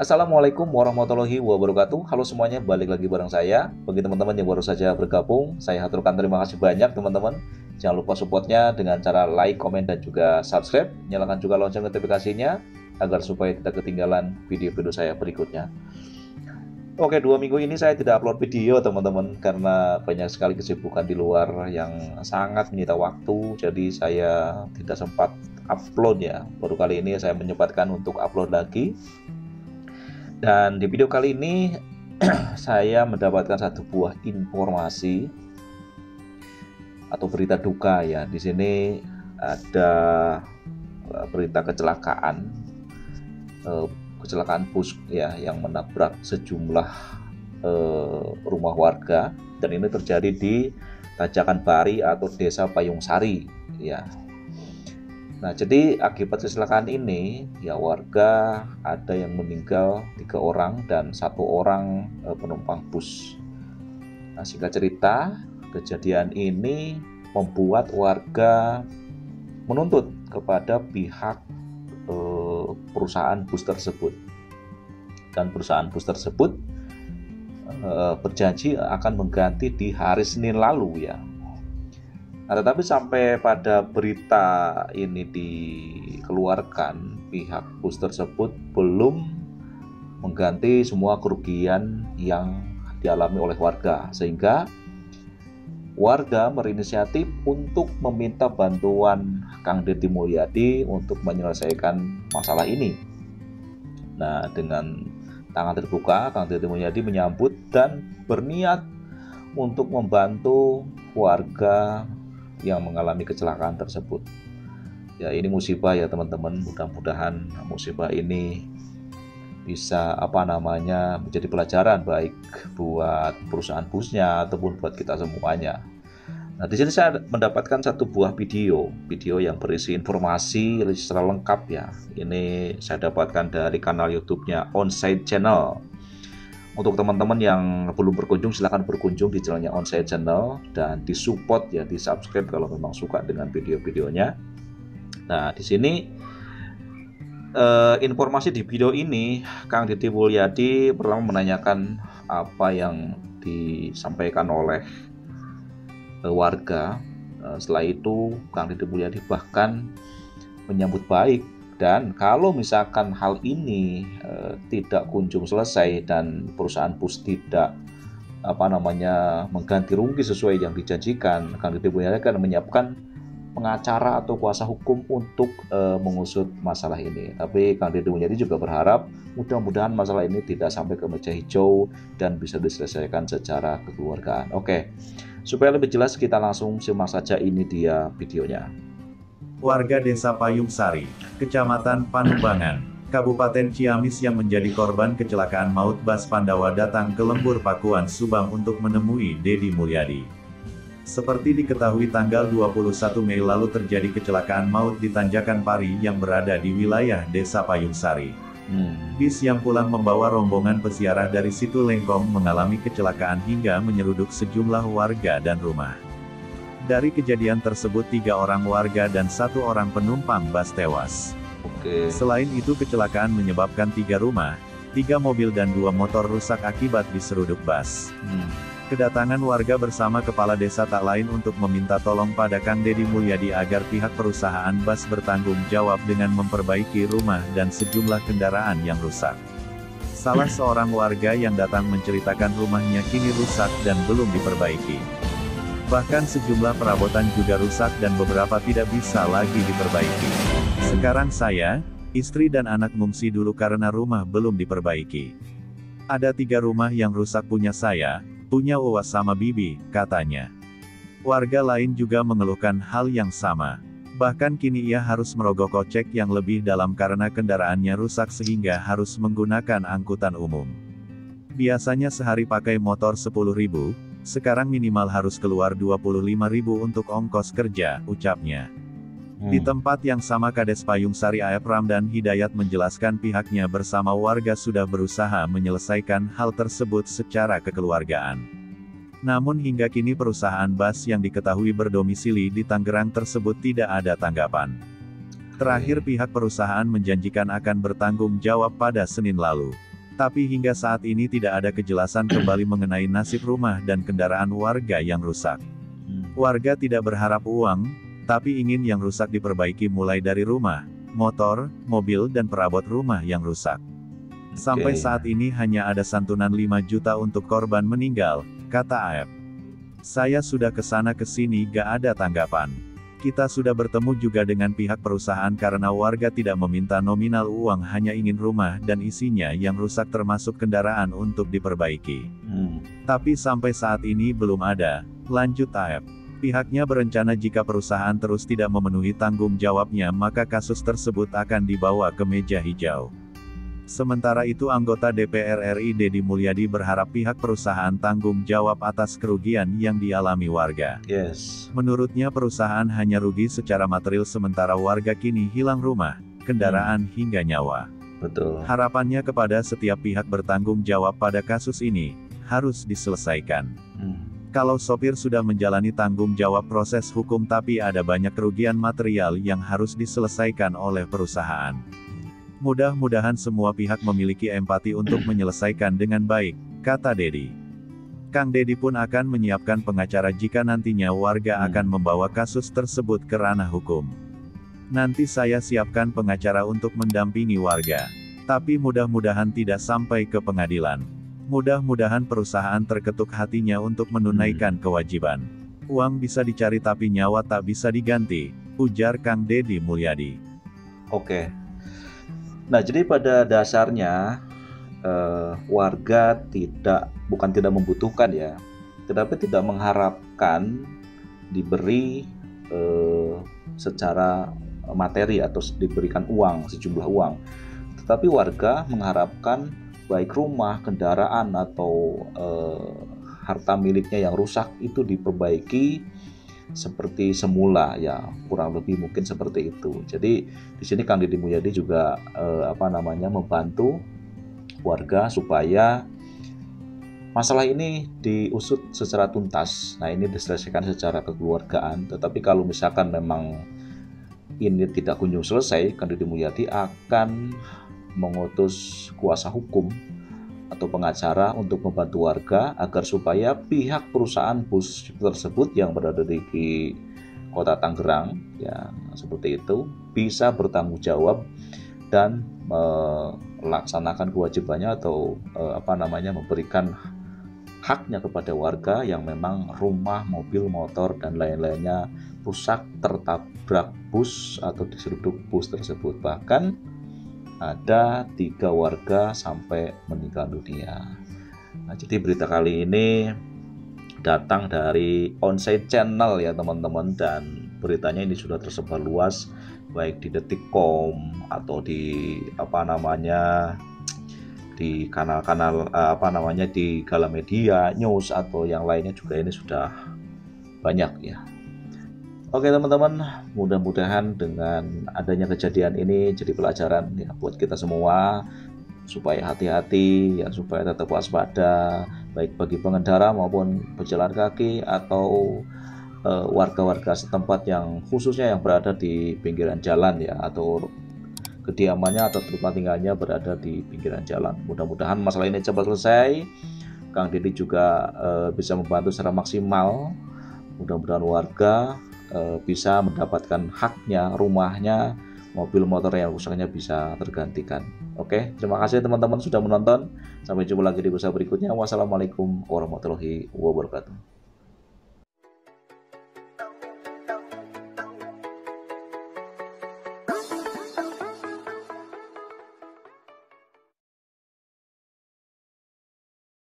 Assalamualaikum warahmatullahi wabarakatuh. Halo semuanya, balik lagi bareng saya. Bagi teman-teman yang baru saja bergabung, saya haturkan terima kasih banyak teman-teman. Jangan lupa supportnya dengan cara like, komen, dan juga subscribe. Nyalakan juga lonceng notifikasinya agar supaya tidak ketinggalan video-video saya berikutnya. Oke, 2 minggu ini saya tidak upload video teman-teman karena banyak sekali kesibukan di luar yang sangat menyita waktu. Jadi saya tidak sempat upload ya. Baru kali ini saya menyempatkan untuk upload lagi. Dan di video kali ini saya mendapatkan satu buah informasi atau berita duka ya. Di sini ada berita kecelakaan bus ya yang menabrak sejumlah rumah warga, dan ini terjadi di Tajakan Bari atau Desa Payung Sari ya. Nah, jadi akibat kecelakaan ini ya warga ada yang meninggal 3 orang dan 1 orang penumpang bus. Nah, singkat cerita, kejadian ini membuat warga menuntut kepada pihak perusahaan bus tersebut, dan perusahaan bus tersebut berjanji akan mengganti di hari Senin lalu ya. Nah, tetapi sampai pada berita ini dikeluarkan, pihak bus tersebut belum mengganti semua kerugian yang dialami oleh warga, sehingga warga berinisiatif untuk meminta bantuan Kang Deddy Mulyadi untuk menyelesaikan masalah ini. Nah, dengan tangan terbuka, Kang Deddy Mulyadi menyambut dan berniat untuk membantu warga yang mengalami kecelakaan tersebut. Ya, ini musibah ya teman-teman. Mudah-mudahan musibah ini bisa menjadi pelajaran baik buat perusahaan busnya ataupun buat kita semuanya. Nah, di sini saya mendapatkan satu buah video yang berisi informasi secara lengkap ya. Ini saya dapatkan dari kanal YouTube-nya Onsite Channel. Untuk teman-teman yang belum berkunjung, silahkan berkunjung di channelnya Onsite Channel dan disupport ya, di subscribe kalau memang suka dengan video-videonya. Nah, di sini informasi di video ini, Kang Deddy Mulyadi pertama menanyakan apa yang disampaikan oleh warga. Setelah itu Kang Deddy Mulyadi bahkan menyambut baik, dan kalau misalkan hal ini tidak kunjung selesai dan perusahaan bus tidak mengganti rugi sesuai yang dijanjikan, Kang Deddy Mulyadi akan menyiapkan pengacara atau kuasa hukum untuk mengusut masalah ini. Tapi Kang Deddy Mulyadi juga berharap mudah-mudahan masalah ini tidak sampai ke meja hijau dan bisa diselesaikan secara kekeluargaan. Oke, supaya lebih jelas kita langsung simak saja ini dia videonya. Warga Desa Payung Sari, Kecamatan Panumbangan, Kabupaten Ciamis yang menjadi korban kecelakaan maut bus Pandawa datang ke Lembur Pakuan, Subang untuk menemui Deddy Mulyadi. Seperti diketahui tanggal 21 Mei lalu terjadi kecelakaan maut di Tanjakan Pari yang berada di wilayah Desa Payung Sari. Bis yang pulang membawa rombongan peziarah dari Situ Lengkong mengalami kecelakaan hingga menyeruduk sejumlah warga dan rumah. Dari kejadian tersebut 3 orang warga dan 1 orang penumpang bus tewas. Selain itu kecelakaan menyebabkan 3 rumah, 3 mobil dan 2 motor rusak akibat diseruduk bus. Kedatangan warga bersama kepala desa tak lain untuk meminta tolong pada Kang Deddy Mulyadi agar pihak perusahaan bus bertanggung jawab dengan memperbaiki rumah dan sejumlah kendaraan yang rusak. Salah seorang warga yang datang menceritakan rumahnya kini rusak dan belum diperbaiki. Bahkan sejumlah perabotan juga rusak dan beberapa tidak bisa lagi diperbaiki. Sekarang saya, istri dan anak mengungsi dulu karena rumah belum diperbaiki. Ada 3 rumah yang rusak punya saya, punya Uwas sama Bibi, katanya. Warga lain juga mengeluhkan hal yang sama. Bahkan kini ia harus merogoh kocek yang lebih dalam karena kendaraannya rusak sehingga harus menggunakan angkutan umum. Biasanya sehari pakai motor 10.000, sekarang minimal harus keluar 25.000 untuk ongkos kerja, ucapnya. Di tempat yang sama Kades Payung Sari Aep Ramdan Hidayat menjelaskan pihaknya bersama warga sudah berusaha menyelesaikan hal tersebut secara kekeluargaan. Namun hingga kini perusahaan bus yang diketahui berdomisili di Tangerang tersebut tidak ada tanggapan. Terakhir pihak perusahaan menjanjikan akan bertanggung jawab pada Senin lalu. Tapi hingga saat ini tidak ada kejelasan kembali mengenai nasib rumah dan kendaraan warga yang rusak. Warga tidak berharap uang, tapi ingin yang rusak diperbaiki mulai dari rumah, motor, mobil dan perabot rumah yang rusak. Sampai saat ini hanya ada santunan 5 juta untuk korban meninggal, kata AF. Saya sudah kesana kesini gak ada tanggapan. Kita sudah bertemu juga dengan pihak perusahaan karena warga tidak meminta nominal uang, hanya ingin rumah dan isinya yang rusak termasuk kendaraan untuk diperbaiki. Tapi sampai saat ini belum ada, lanjut AF. Pihaknya berencana jika perusahaan terus tidak memenuhi tanggung jawabnya maka kasus tersebut akan dibawa ke meja hijau. Sementara itu anggota DPR RI Deddy Mulyadi berharap pihak perusahaan tanggung jawab atas kerugian yang dialami warga. Menurutnya perusahaan hanya rugi secara material sementara warga kini hilang rumah, kendaraan hingga nyawa. Betul. Harapannya kepada setiap pihak bertanggung jawab pada kasus ini, harus diselesaikan. Kalau sopir sudah menjalani tanggung jawab proses hukum tapi ada banyak kerugian material yang harus diselesaikan oleh perusahaan. Mudah-mudahan semua pihak memiliki empati untuk menyelesaikan dengan baik, kata Deddy. Kang Deddy pun akan menyiapkan pengacara jika nantinya warga akan membawa kasus tersebut ke ranah hukum. Nanti saya siapkan pengacara untuk mendampingi warga. Tapi mudah-mudahan tidak sampai ke pengadilan. Mudah-mudahan perusahaan terketuk hatinya untuk menunaikan kewajiban. Uang bisa dicari tapi nyawa tak bisa diganti, ujar Kang Deddy Mulyadi. Oke. Nah, jadi pada dasarnya warga bukan tidak membutuhkan ya, tetapi tidak mengharapkan diberi secara materi atau diberikan uang, sejumlah uang. Tetapi warga mengharapkan baik rumah, kendaraan atau harta miliknya yang rusak itu diperbaiki seperti semula ya, kurang lebih mungkin seperti itu. Jadi di sini Kang Deddy Mulyadi juga membantu warga supaya masalah ini diusut secara tuntas. Nah, ini diselesaikan secara kekeluargaan. Tetapi kalau misalkan memang ini tidak kunjung selesai, Kang Deddy Mulyadi akan mengutus kuasa hukum atau pengacara untuk membantu warga agar supaya pihak perusahaan bus tersebut yang berada di kota Tangerang ya seperti itu bisa bertanggung jawab dan melaksanakan kewajibannya atau memberikan haknya kepada warga yang memang rumah, mobil, motor dan lain-lainnya rusak tertabrak bus atau diseruduk bus tersebut. Bahkan ada 3 warga sampai meninggal dunia. Nah, jadi berita kali ini datang dari Onsite Channel ya teman-teman, dan beritanya ini sudah tersebar luas baik di Detikcom atau di di kanal-kanal di Galamedia News atau yang lainnya juga ini sudah banyak ya. Oke teman-teman, mudah-mudahan dengan adanya kejadian ini jadi pelajaran ya buat kita semua supaya hati-hati ya, supaya tetap waspada baik bagi pengendara maupun pejalan kaki atau warga-warga setempat yang khususnya yang berada di pinggiran jalan ya, atau kediamannya atau tempat tinggalnya berada di pinggiran jalan. Mudah-mudahan masalah ini cepat selesai. Kang Deddy juga bisa membantu secara maksimal. Mudah-mudahan warga bisa mendapatkan haknya, rumahnya, mobil motor yang rusaknya bisa tergantikan. Oke, terima kasih teman-teman sudah menonton. Sampai jumpa lagi di episode berikutnya. Wassalamualaikum warahmatullahi wabarakatuh.